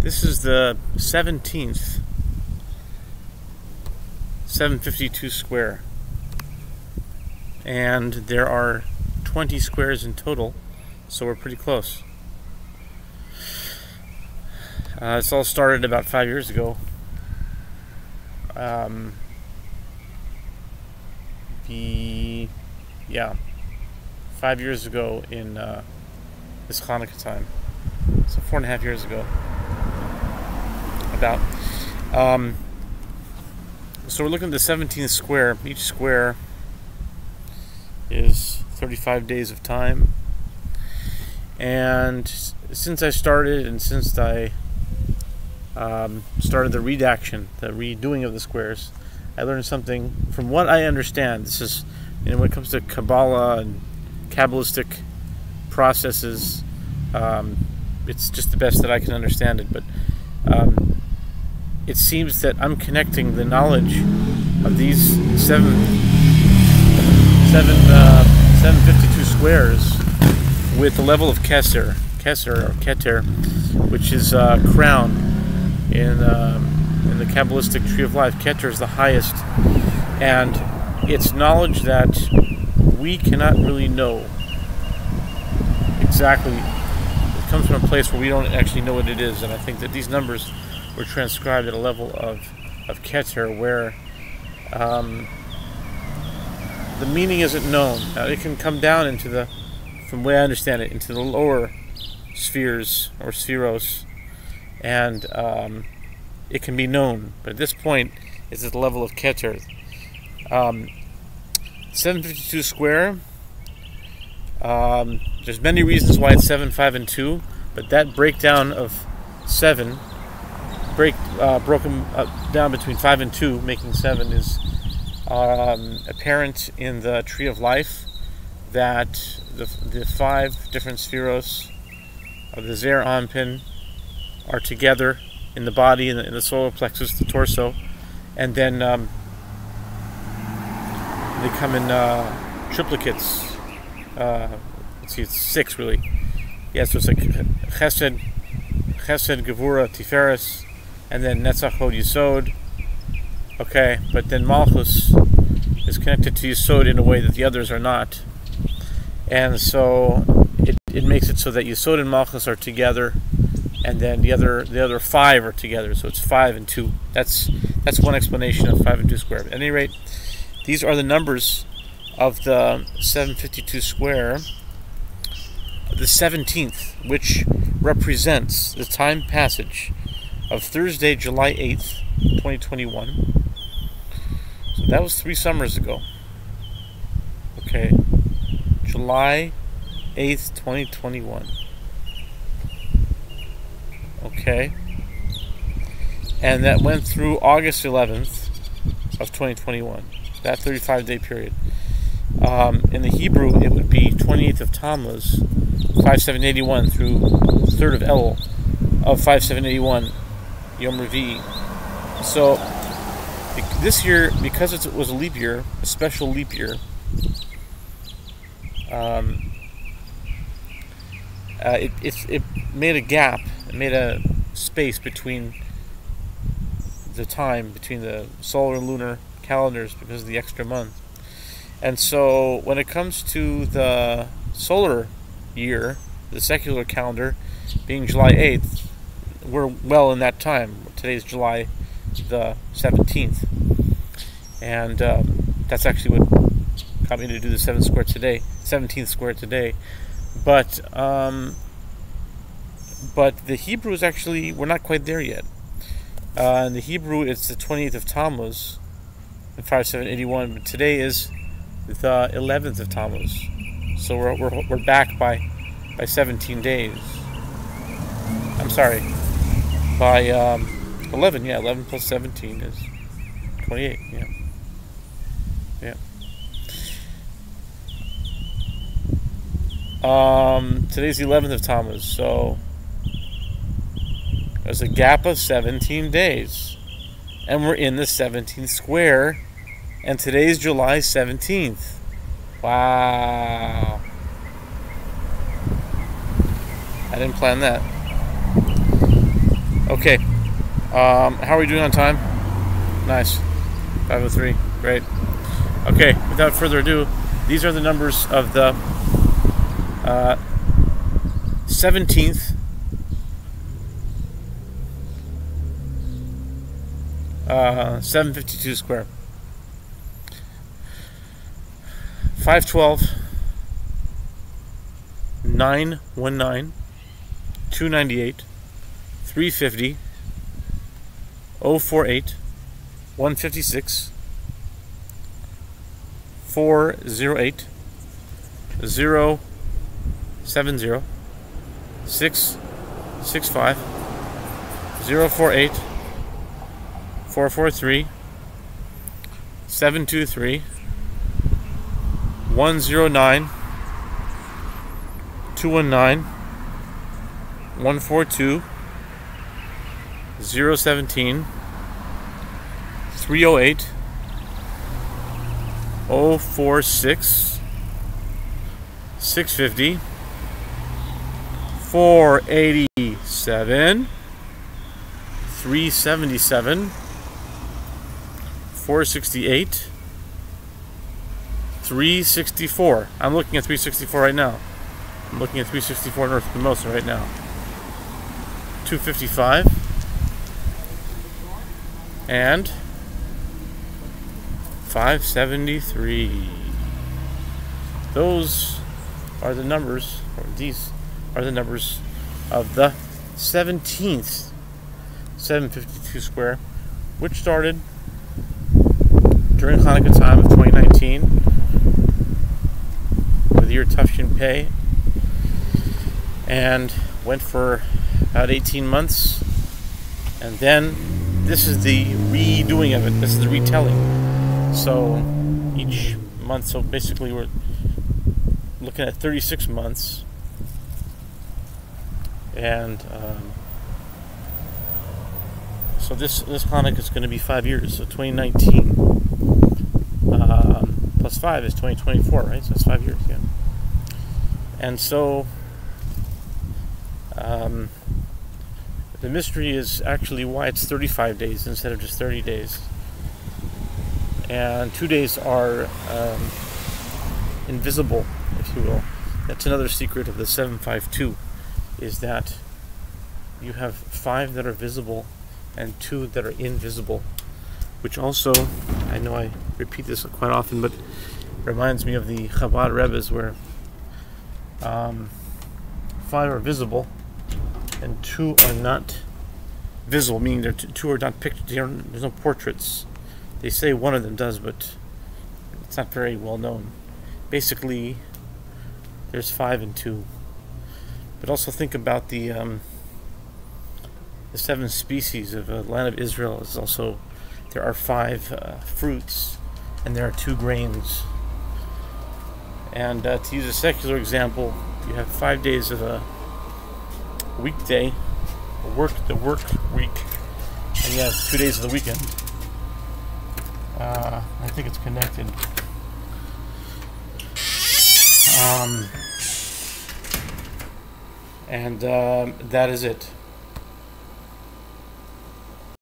This is the 17th 752 square, and there are 20 squares in total, so we're pretty close. This all started about 5 years ago. 5 years ago in this Hanukkah time, so 4.5 years ago. About. So we're looking at the 17th square. Each square is 35 days of time. And since I started, and since I started the redaction, the redoing of the squares, I learned something. From what I understand, this is, when it comes to Kabbalah and Kabbalistic processes, it's just the best that I can understand it. But it seems that I'm connecting the knowledge of these 752 squares with the level of Keser, or Keter, which is crown in the Kabbalistic tree of life. Keter is the highest, and it's knowledge that we cannot really know exactly. It comes from a place where we don't actually know what it is, and I think that these numbers were transcribed at a level of Keter where the meaning isn't known. Now, it can come down into the, from the way I understand it, into the lower spheres or spheros, and it can be known. But at this point, it's at the level of Keter. 752 square. There's many reasons why it's 7, 5, and 2, but that breakdown of 7, broken down between 5 and 2, making 7, is apparent in the tree of life, that the 5 different spheros of the Zer Anpin are together in the body, in the solar plexus, the torso, and then they come in triplicates. Let's see, it's 6 really. Yeah, so it's like Chesed, Gevura, Tiferes, and then Netzach, Hod, Yesod. Okay, but then Malchus is connected to Yesod in a way that the others are not. And so it makes it so that Yesod and Malchus are together, and then the other 5 are together. So it's 5 and 2. That's one explanation of 5 and 2 square. At any rate, these are the numbers of the 752 square, the 17th, which represents the time passage of Thursday, July 8th, 2021. So that was 3 summers ago. Okay. July 8th, 2021. Okay. And that went through August 11th of 2021. That 35-day period. In the Hebrew, it would be 28th of Tammuz, 5781 through 3rd of Elul of 5781, Yom Revii. So this year, because it was a leap year, a special leap year, it made a gap, it made a space between the time between the solar and lunar calendars because of the extra month. And so when it comes to the solar year, the secular calendar being July 8th, we're well in that time. Today's July the 17th. And that's actually what got me to do the 17th square today. But the Hebrew is actually, we're not quite there yet. In the Hebrew, it's the 20th of Tammuz in 5781, but today is the 11th of Tammuz. So we're back by 17 days. I'm sorry, by 11. Yeah, 11 plus 17 is 28. Yeah. Today's the 11th of Tammuz, so there's a gap of 17 days, and we're in the 17th square, and today's July 17th. Wow. I didn't plan that. Okay. Okay. How are we doing on time? Nice. 5:03. Great. Okay. Without further ado, these are the numbers of the 17th. 752 square. 512. 919. 298. 350. 048. 156. 408. 070. 665. 048. 443. 723. 109. 219. 142. 017. 308. 046. 650. 487. 377. 468. 364. I'm looking at 364 right now. I'm looking at 364 North Mimosa right now. 255. And 573. Those are the numbers, or these are the numbers of the 17th 752 square, which started during Hanukkah time of 2019 with the year Tufshin Pei, and went for about 18 months, and then this is the redoing of it. This is the retelling. So each month, so basically we're looking at 36 months, and so this Hanukkah is going to be 5 years. So 2019 plus 5 is 2024, right? So that's 5 years, yeah. And so the mystery is actually why it's 35 days instead of just 30 days. And 2 days are invisible, if you will. That's another secret of the 752, is that you have 5 that are visible and 2 that are invisible, which also, I know I repeat this quite often, but it reminds me of the Chabad Rebbes, where 5 are visible and 2 are not visible, meaning 2 are not pictured. There's no portraits. They say one of them does, but it's not very well known. Basically, there's 5 and 2. But also think about the 7 species of the land of Israel. Is also, there are 5 fruits and there are 2 grains. And to use a secular example, you have 5 days of a weekday, the work week, and you have 2 days of the weekend. I think it's connected. And that is it.